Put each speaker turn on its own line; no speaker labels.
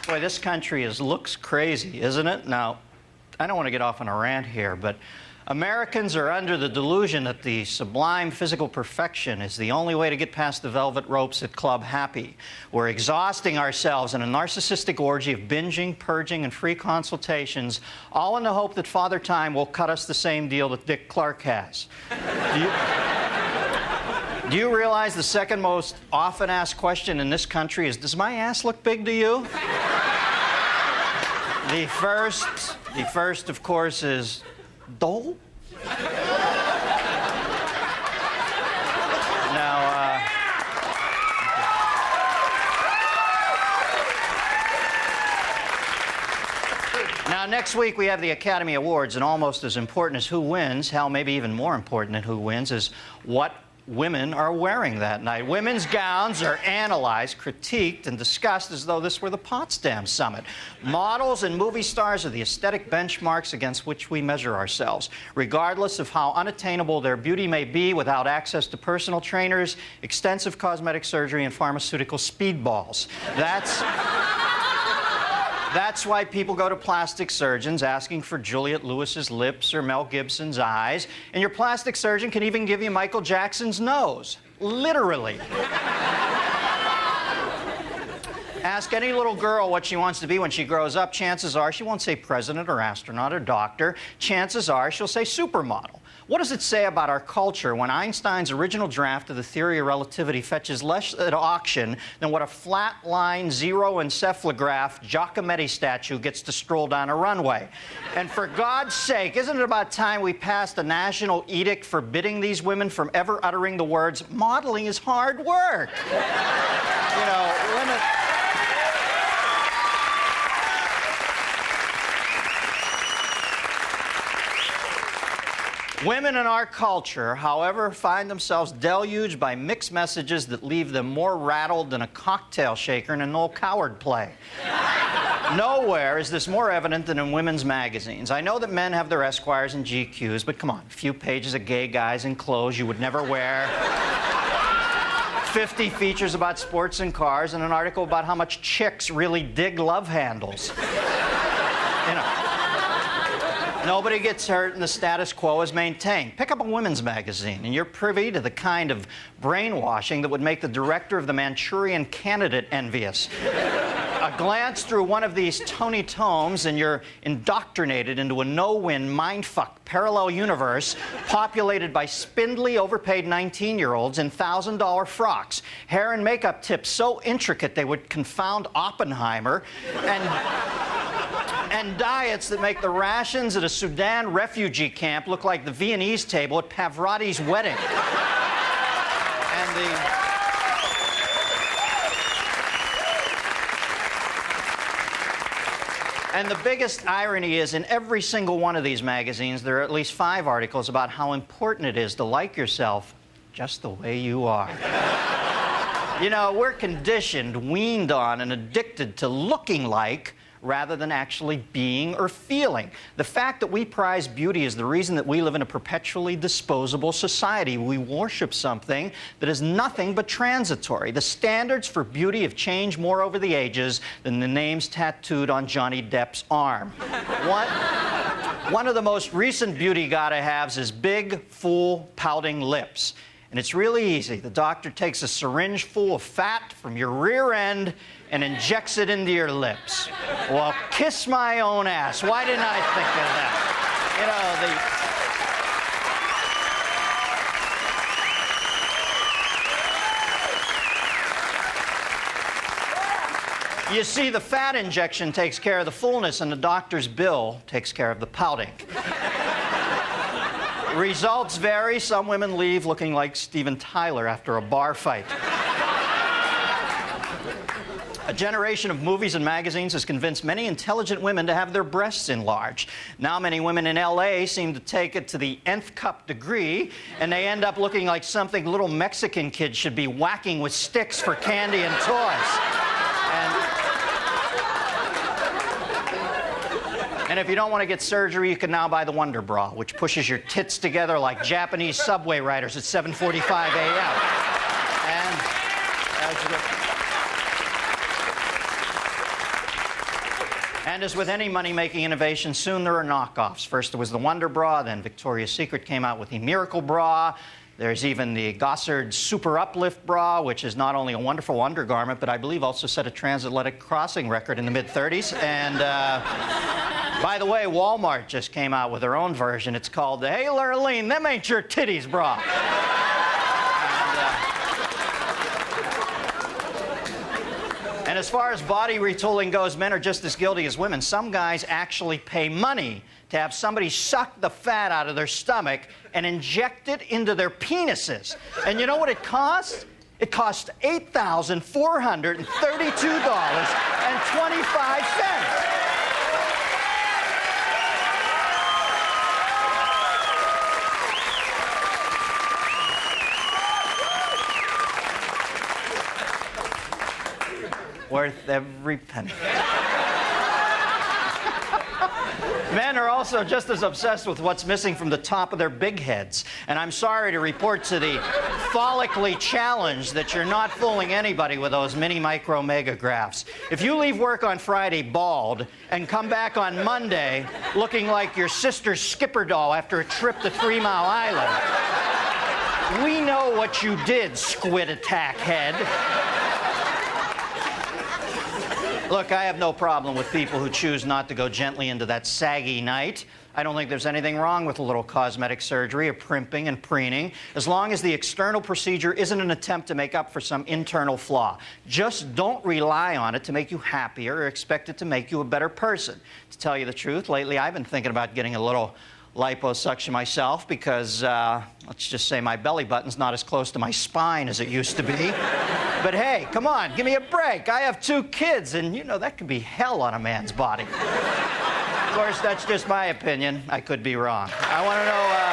Boy, this country looks crazy, isn't it? Now, I don't want to get off on a rant here, but Americans are under the delusion that the sublime physical perfection is the only way to get past the velvet ropes at Club Happy. We're exhausting ourselves in a narcissistic orgy of binging, purging, and free consultations, all in the hope that Father Time will cut us the same deal that Dick Clark has. Do you realize the second most often asked question in this country is, does my ass look big to you? The first, of course, is, dole? Now, next week we have the Academy Awards, and almost as important as who wins, hell, maybe even more important than who wins, is what women are wearing that night. Women's gowns are analyzed, critiqued, and discussed as though this were the Potsdam Summit. Models and movie stars are the aesthetic benchmarks against which we measure ourselves, regardless of how unattainable their beauty may be without access to personal trainers, extensive cosmetic surgery, and pharmaceutical speedballs. That's why people go to plastic surgeons asking for Juliette Lewis's lips or Mel Gibson's eyes, and your plastic surgeon can even give you Michael Jackson's nose. Literally. Ask any little girl what she wants to be when she grows up. Chances are she won't say president or astronaut or doctor. Chances are she'll say supermodel. What does it say about our culture when Einstein's original draft of the theory of relativity fetches less at auction than what a flat-line, zero-encephalograph Giacometti statue gets to stroll down a runway? And for God's sake, isn't it about time we passed a national edict forbidding these women from ever uttering the words, modeling is hard work? You know, women... Women in our culture, however, find themselves deluged by mixed messages that leave them more rattled than a cocktail shaker in a Noel Coward play. Nowhere is this more evident than in women's magazines. I know that men have their Esquires and GQs, but come on, a few pages of gay guys in clothes you would never wear. 50 features about sports and cars, and an article about how much chicks really dig love handles. You know. Nobody gets hurt and the status quo is maintained. Pick up a women's magazine and you're privy to the kind of brainwashing that would make the director of the Manchurian Candidate envious. A glance through one of these Tony tomes and you're indoctrinated into a no-win, mindfuck parallel universe populated by spindly, overpaid 19-year-olds in $1,000 frocks, hair and makeup tips so intricate they would confound Oppenheimer, and diets that make the rations at a Sudan refugee camp look like the Viennese table at Pavarotti's wedding. And the biggest irony is, in every single one of these magazines, there are at least 5 articles about how important it is to like yourself just the way you are. You know, we're conditioned, weaned on, and addicted to looking like rather than actually being or feeling. The fact that we prize beauty is the reason that we live in a perpetually disposable society. We worship something that is nothing but transitory. The standards for beauty have changed more over the ages than the names tattooed on Johnny Depp's arm. One of the most recent beauty gotta-haves is big, full, pouting lips. And it's really easy. The doctor takes a syringe full of fat from your rear end and injects it into your lips. Well, kiss my own ass. Why didn't I think of that? You see, the fat injection takes care of the fullness, and the doctor's bill takes care of the pouting. Results vary. Some women leave looking like Steven Tyler after a bar fight. A generation of movies and magazines has convinced many intelligent women to have their breasts enlarged. Now many women in L.A. seem to take it to the nth cup degree, and they end up looking like something little Mexican kids should be whacking with sticks for candy and toys. And if you don't want to get surgery, you can now buy the Wonder Bra, which pushes your tits together like Japanese subway riders at 7:45 a.m. And as you And as with any money-making innovation, soon there are knockoffs. First there was the Wonder Bra, then Victoria's Secret came out with the Miracle Bra. There's even the Gossard Super Uplift Bra, which is not only a wonderful undergarment, but I believe also set a transatlantic crossing record in the mid-30s. And by the way, Walmart just came out with their own version. It's called the Hey Lurleen, Them Ain't Your Titties Bra. And as far as body retooling goes, men are just as guilty as women. Some guys actually pay money to have somebody suck the fat out of their stomach and inject it into their penises. And you know what it costs? It costs $8,432.25. Worth every penny. Men are also just as obsessed with what's missing from the top of their big heads. And I'm sorry to report to the follically challenged that you're not fooling anybody with those mini micro megagraphs. If you leave work on Friday bald and come back on Monday looking like your sister's skipper doll after a trip to 3 Mile Island, we know what you did, squid attack head. Look, I have no problem with people who choose not to go gently into that saggy night. I don't think there's anything wrong with a little cosmetic surgery or primping and preening, as long as the external procedure isn't an attempt to make up for some internal flaw. Just don't rely on it to make you happier or expect it to make you a better person. To tell you the truth, lately I've been thinking about getting a little liposuction myself because, let's just say my belly button's not as close to my spine as it used to be. But hey, come on, give me a break. I have 2 kids, and you know, that could be hell on a man's body. Of course, that's just my opinion. I could be wrong. I want to know...